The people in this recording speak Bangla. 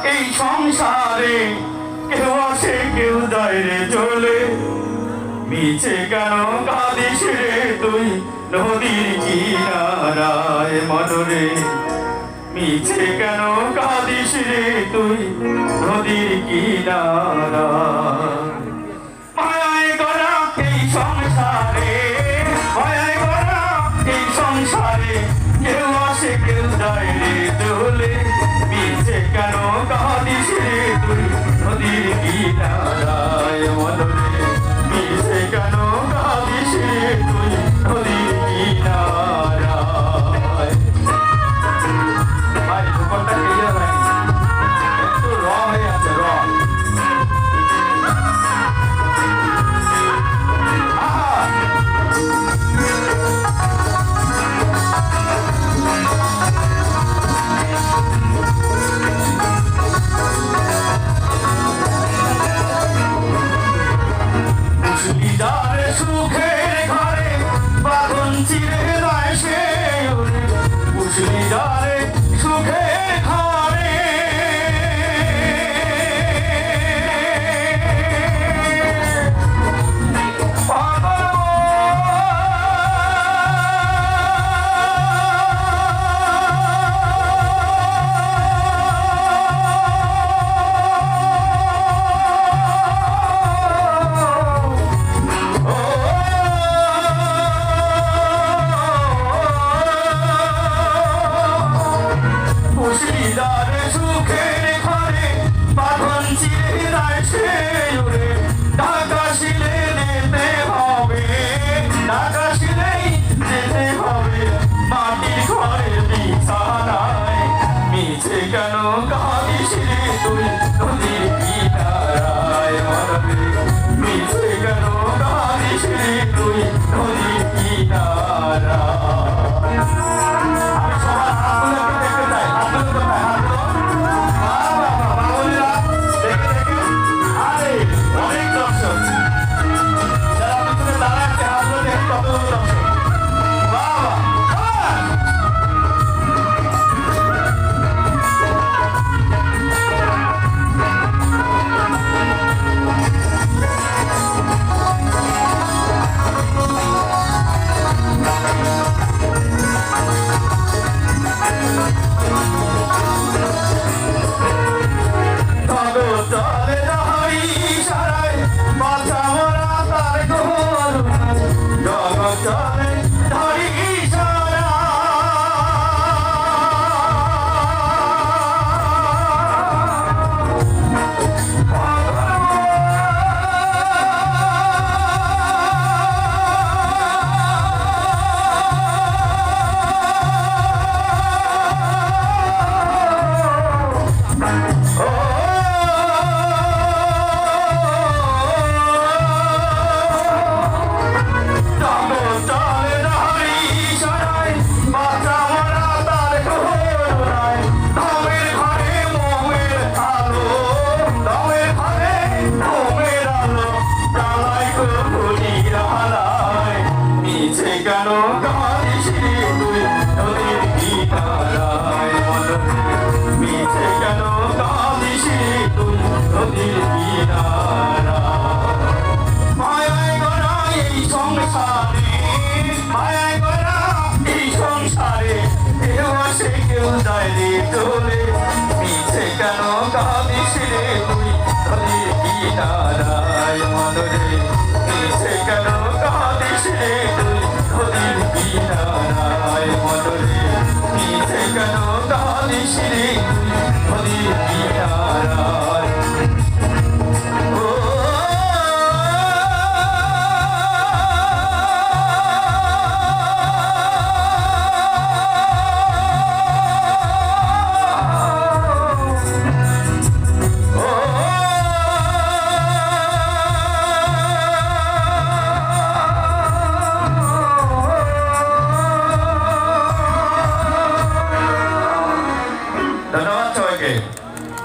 এই সংসারে কেউ আসে কেউ যায় রে চলে মিছে কেন কাঁদিস রে তুই নদীর কিনারায় মনরে মিছে কেন কাঁদিস রে তুই নদীর কিনারায় মায়ায় গড়া এই সংসারে মায়ায় গড়া এই সংসারে কেউ আসে কেউ যায় রে চলে মিছে কেন কাঁদিস রে তুই নদীর কিনারায় মনরে মিছে কেন কাঁদিস রে তুই নদীর কিনারায় ভাই ব্যাপারটা ক্লিয়ার হয়নি একটু র হয়ে আছে র সুখের ঘরে বাঁধন চিরে যায় সে বুঝলি যারে সুখের ঘরে সুখের ঘরে বাঁধন চিরে যায় সে ঢাকা শিলে যেতে হবে ঢাকা শিলেই যেতে হবে মাটির ঘরে বিছানায় মিছে কেন কাঁদিস রে তুই নদীর কিনারায় মরবে মিছে কেন কাঁদিস রে তুই নদীর কিনারায় কেন কাঁদিস রে তুই নদীর কিনারায় মিছে কেন কাঁদিস রে তুই নদীর কিনারায় মায়ায় গড়া এই সংসারে মায়ায় গড়া এই সংসারে কেউ আসে কেউ যায় রে চলে মিছে কেন কাঁদিস রে তুই নদীর কিনারায় মনরে মিছে কেন কাঁদিস রে তুই নদীর কিনারায় মনরে মিছে কেন কাঁদিস রে